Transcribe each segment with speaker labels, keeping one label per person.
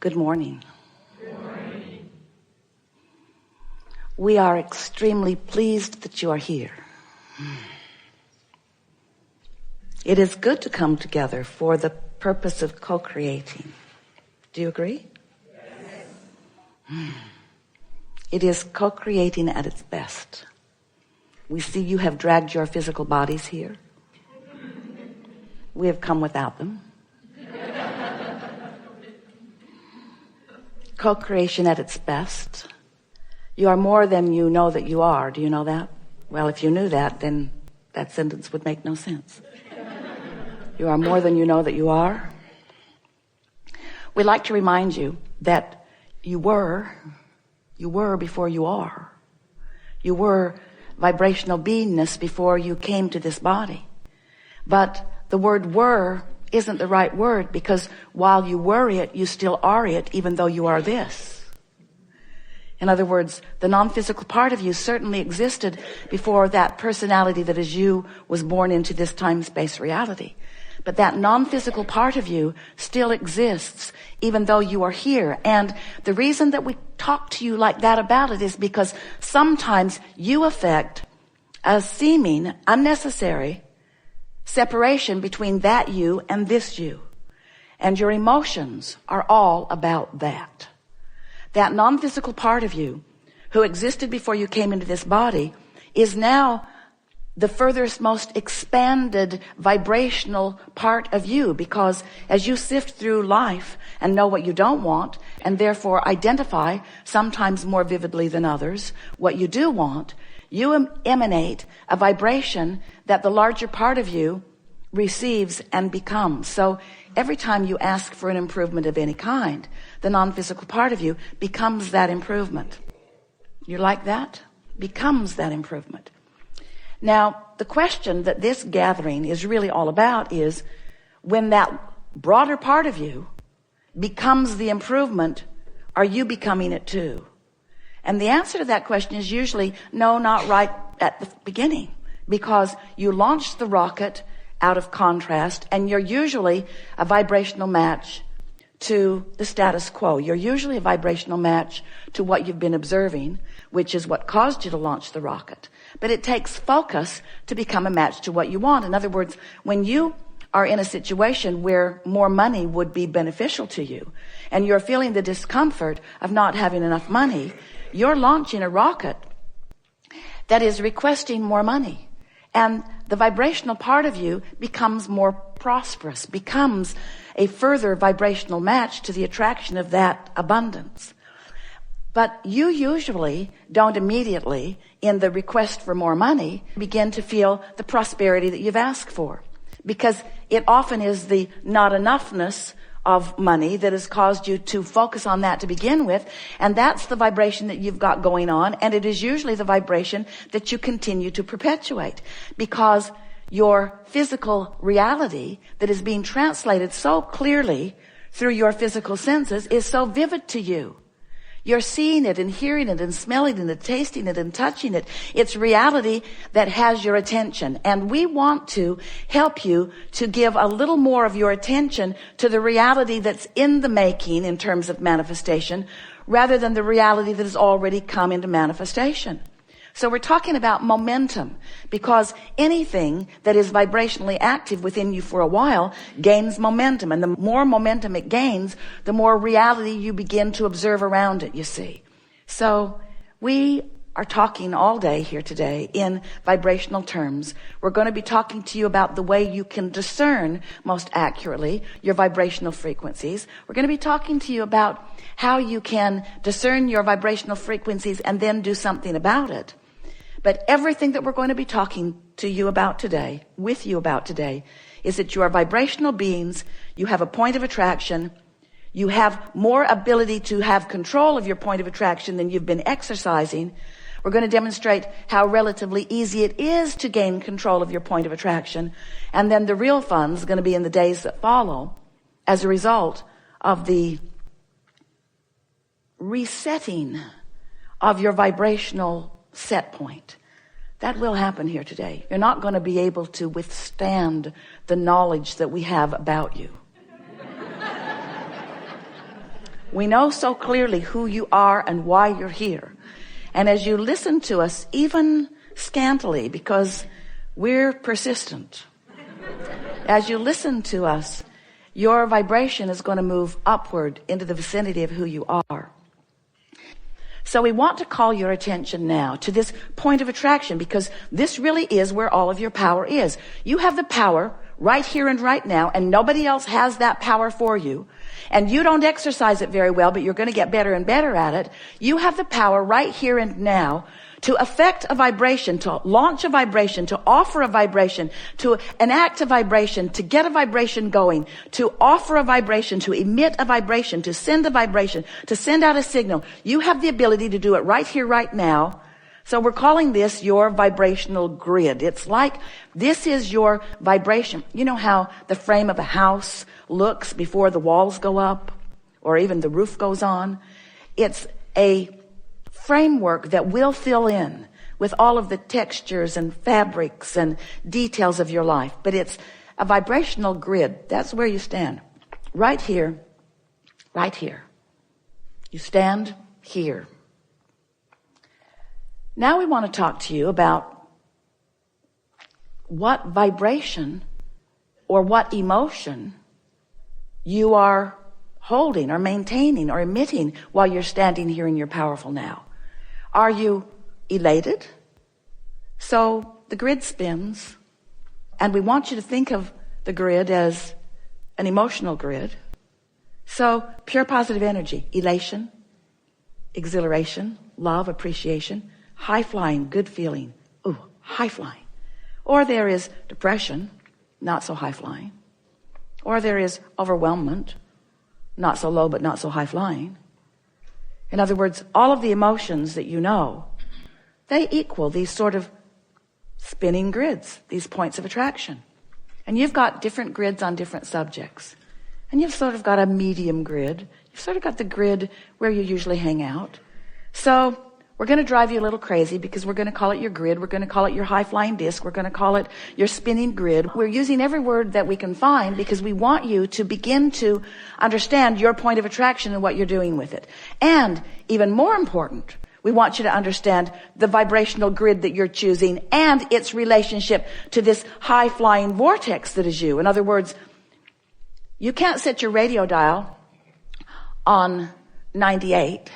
Speaker 1: Good morning. We are extremely pleased that you are here. It is good to come together for the purpose of co-creating. Do you agree? Yes. It is co-creating at its best. We see you have dragged your physical bodies here. We have come without them. Co-creation at its best. You are more than you know that you are. Do you know that? Well, if you knew that, then that sentence would make no sense. You are more than you know that you are. We'd like to remind you that you were before you are. You were vibrational beingness before you came to this body. But the word were isn't the right word, because while you were it, you still are it, even though you are this. In other words, the non-physical part of you certainly existed before that personality that is you was born into this time-space reality. But that non-physical part of you still exists, even though you are here. And the reason that we talk to you like that about it is because sometimes you affect a seeming unnecessary separation between that you and this you. And your emotions are all about that. That non-physical part of you who existed before you came into this body is now the furthest, most expanded vibrational part of you, because as you sift through life and know what you don't want, and therefore identify sometimes more vividly than others what you do want, you emanate a vibration that the larger part of you receives and becomes. So every time you ask for an improvement of any kind, the non-physical part of you becomes that improvement. You like that? Becomes that improvement. Now, the question that this gathering is really all about is, when that broader part of you becomes the improvement, are you becoming it too? And the answer to that question is usually no, not right at the beginning, because you launched the rocket out of contrast, and you're usually a vibrational match to the status quo. You're usually a vibrational match to what you've been observing, which is what caused you to launch the rocket. But it takes focus to become a match to what you want. In other words, when you are in a situation where more money would be beneficial to you, and you're feeling the discomfort of not having enough money, you're launching a rocket that is requesting more money. And the vibrational part of you becomes more prosperous, becomes a further vibrational match to the attraction of that abundance. But you usually don't immediately, in the request for more money, begin to feel the prosperity that you've asked for. Because it often is the not enoughness of money that has caused you to focus on that to begin with. And that's the vibration that you've got going on. And it is usually the vibration that you continue to perpetuate, because your physical reality that is being translated so clearly through your physical senses is so vivid to you. You're seeing it and hearing it and smelling it and tasting it and touching it. It's reality that has your attention. And we want to help you to give a little more of your attention to the reality that's in the making in terms of manifestation, rather than the reality that has already come into manifestation. So we're talking about momentum, because anything that is vibrationally active within you for a while gains momentum. And the more momentum it gains, the more reality you begin to observe around it, you see. So we are talking all day here today in vibrational terms. We're going to be talking to you about the way you can discern most accurately your vibrational frequencies. We're going to be talking to you about how you can discern your vibrational frequencies and then do something about it. But everything that we're going to be talking to you about today, with you about today, is that you are vibrational beings. You have a point of attraction. You have more ability to have control of your point of attraction than you've been exercising. We're going to demonstrate how relatively easy it is to gain control of your point of attraction. And then the real fun is going to be in the days that follow as a result of the resetting of your vibrational set point. That will happen here today. You're not going to be able to withstand the knowledge that we have about you. We know so clearly who you are and why you're here. And as you listen to us, even scantily, because we're persistent, as you listen to us, your vibration is going to move upward into the vicinity of who you are. So we want to call your attention now to this point of attraction, because this really is where all of your power is. You have the power right here and right now, and nobody else has that power for you. And you don't exercise it very well, but you're going to get better and better at it. You have the power right here and now to affect a vibration, to launch a vibration, to offer a vibration, to enact a vibration, to get a vibration going, to offer a vibration, to emit a vibration, to send a vibration, to send out a signal. You have the ability to do it right here, right now. So we're calling this your vibrational grid. It's like this is your vibration. You know how the frame of a house looks before the walls go up or even the roof goes on? It's a framework that will fill in with all of the textures and fabrics and details of your life. But it's a vibrational grid. That's where you stand. Right here. Right here. You stand here. Now we want to talk to you about what vibration or what emotion you are holding or maintaining or emitting while you're standing here in your powerful now. Are you elated? So the grid spins, and we want you to think of the grid as an emotional grid. So pure positive energy, elation, exhilaration, love, appreciation, high flying, good feeling. Ooh, high flying. Or there is depression, not so high flying. Or there is overwhelmment, not so low but not so high flying. In other words, all of the emotions that you know, they equal these sort of spinning grids, these points of attraction. And you've got different grids on different subjects. And you've sort of got a medium grid. You've sort of got the grid where you usually hang out. So we're going to drive you a little crazy because we're going to call it your grid. We're going to call it your high-flying disc. We're going to call it your spinning grid. We're using every word that we can find because we want you to begin to understand your point of attraction and what you're doing with it. And even more important, we want you to understand the vibrational grid that you're choosing and its relationship to this high-flying vortex that is you. In other words, you can't set your radio dial on 98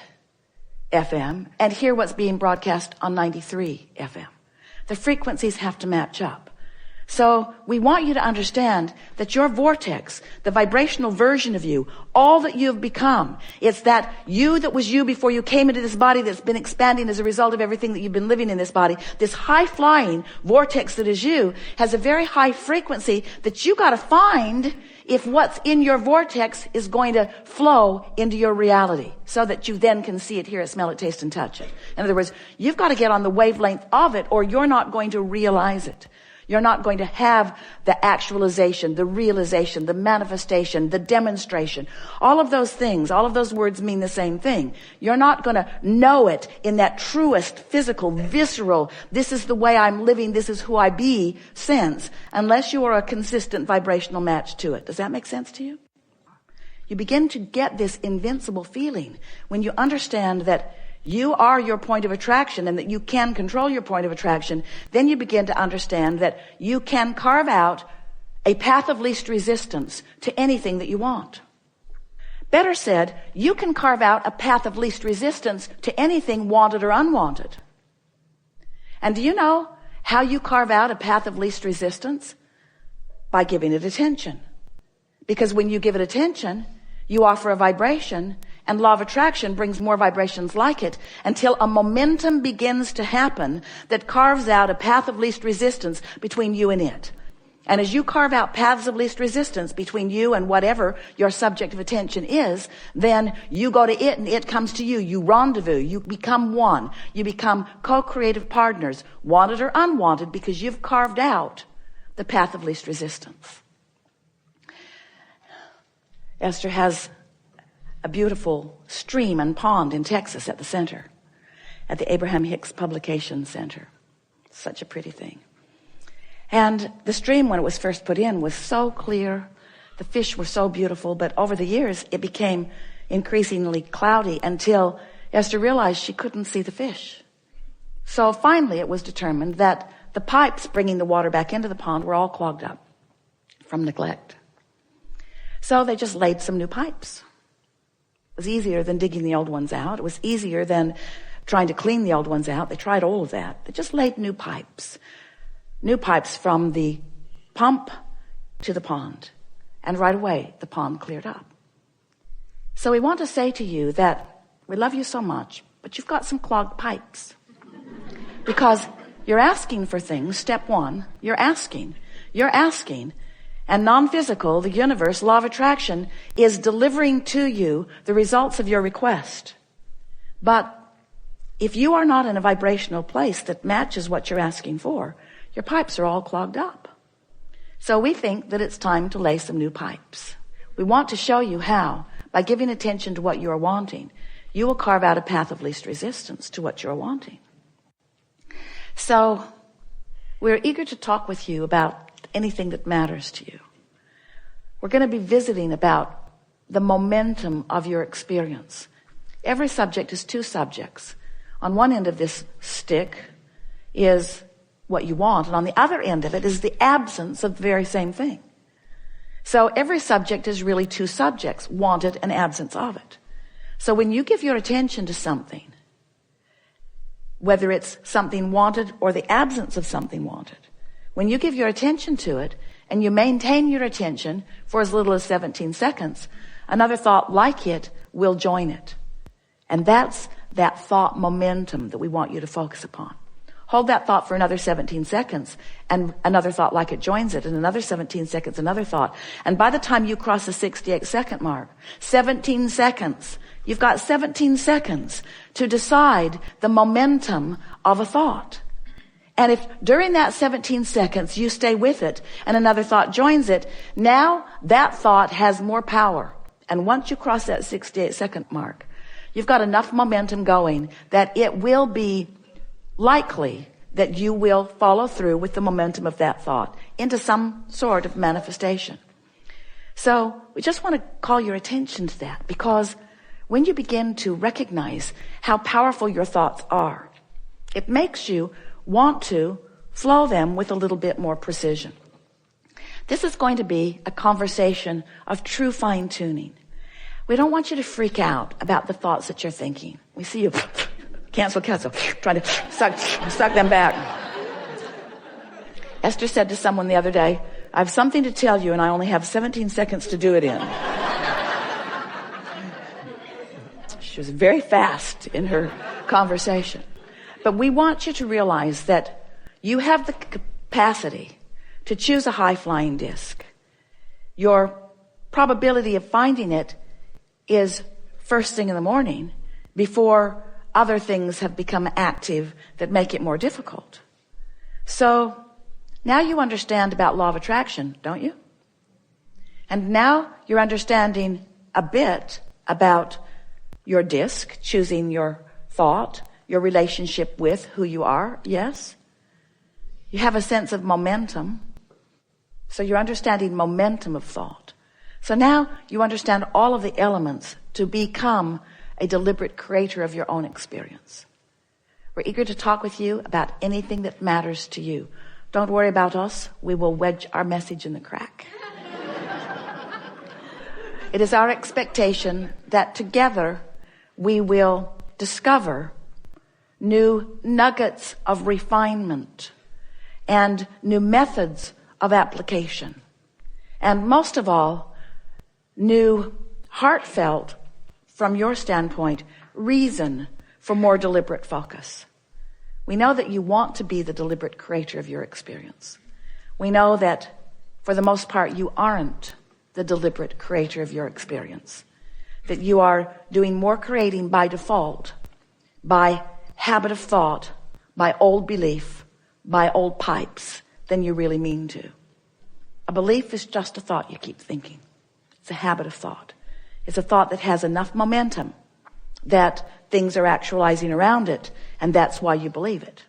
Speaker 1: FM and hear what's being broadcast on 93 FM. The frequencies have to match up. So we want you to understand that your vortex, the vibrational version of you, all that you've become, it's that you that was you before you came into this body that's been expanding as a result of everything that you've been living in this body. This high-flying vortex that is you has a very high frequency that you got to find if what's in your vortex is going to flow into your reality so that you then can see it, hear it, smell it, taste, and touch it. In other words, you've got to get on the wavelength of it or you're not going to realize it. You're not going to have the actualization, the realization, the manifestation, the demonstration. All of those things, all of those words mean the same thing. You're not going to know it in that truest, physical, visceral, this is the way I'm living, this is who I be sense, unless you are a consistent vibrational match to it. Does that make sense to you? You begin to get this invincible feeling when you understand that you are your point of attraction and that you can control your point of attraction. Then you begin to understand that you can carve out a path of least resistance to anything that you want. Better said, you can carve out a path of least resistance to anything wanted or unwanted. And do you know how you carve out a path of least resistance? By giving it attention. Because when you give it attention, you offer a vibration, and law of attraction brings more vibrations like it until a momentum begins to happen that carves out a path of least resistance between you and it. And as you carve out paths of least resistance between you and whatever your subject of attention is, then you go to it and it comes to you. You rendezvous. You become one. You become co-creative partners, wanted or unwanted, because you've carved out the path of least resistance. Esther has a beautiful stream and pond in Texas at the center, at the Abraham Hicks Publication Center. Such a pretty thing. And the stream, when it was first put in, was so clear. The fish were so beautiful, but over the years, it became increasingly cloudy until Esther realized she couldn't see the fish. So finally it was determined that the pipes bringing the water back into the pond were all clogged up from neglect. So they just laid some new pipes. It was easier than digging the old ones out. It was easier than trying to clean the old ones out. They tried all of that. They just laid new pipes from the pump to the pond. And right away, the pond cleared up. So we want to say to you that we love you so much, but you've got some clogged pipes. Because you're asking for things. Step one, you're asking. And non-physical, the universe, law of attraction, is delivering to you the results of your request. But if you are not in a vibrational place that matches what you're asking for, your pipes are all clogged up. So we think that it's time to lay some new pipes. We want to show you how, by giving attention to what you are wanting, you will carve out a path of least resistance to what you're wanting. So we're eager to talk with you about anything that matters to you. We're going to be visiting about the momentum of your experience. Every subject is two subjects. On one end of this stick is what you want, and on the other end of it is the absence of the very same thing. So every subject is really two subjects, wanted and absence of it. So when you give your attention to something, whether it's something wanted or the absence of something wanted, when you give your attention to it and you maintain your attention for as little as 17 seconds, another thought like it will join it. And that's that thought momentum that we want you to focus upon. Hold that thought for another 17 seconds and another thought like it joins it, and another 17 seconds, another thought. And by the time you cross the 68-second mark, 17 seconds, you've got 17 seconds to decide the momentum of a thought. And if during that 17 seconds you stay with it and another thought joins it, now that thought has more power. And once you cross that 68-second mark, you've got enough momentum going that it will be likely that you will follow through with the momentum of that thought into some sort of manifestation. So we just want to call your attention to that, because when you begin to recognize how powerful your thoughts are, it makes you want to flow them with a little bit more precision. This is going to be a conversation of true fine-tuning. We don't want you to freak out about the thoughts that you're thinking. We see you cancel, trying to suck them back. Esther said to someone the other day, I have something to tell you and I only have 17 seconds to do it in. She was very fast in her conversation. But we want you to realize that you have the capacity to choose a high-flying disc. Your probability of finding it is first thing in the morning, before other things have become active that make it more difficult. So now you understand about law of attraction, don't you? And now you're understanding a bit about your disc, choosing your thought, your relationship with who you are, yes? You have a sense of momentum. So you're understanding momentum of thought. So now you understand all of the elements to become a deliberate creator of your own experience. We're eager to talk with you about anything that matters to you. Don't worry about us. We will wedge our message in the crack. It is our expectation that together we will discover new nuggets of refinement and new methods of application. And most of all, new heartfelt, from your standpoint, reason for more deliberate focus. We know that you want to be the deliberate creator of your experience. We know that for the most part you aren't the deliberate creator of your experience. That you are doing more creating by default, by habit of thought, by old belief, by old pipes, than you really mean to. A belief is just a thought you keep thinking. It's a habit of thought. It's a thought that has enough momentum that things are actualizing around it, and that's why you believe it.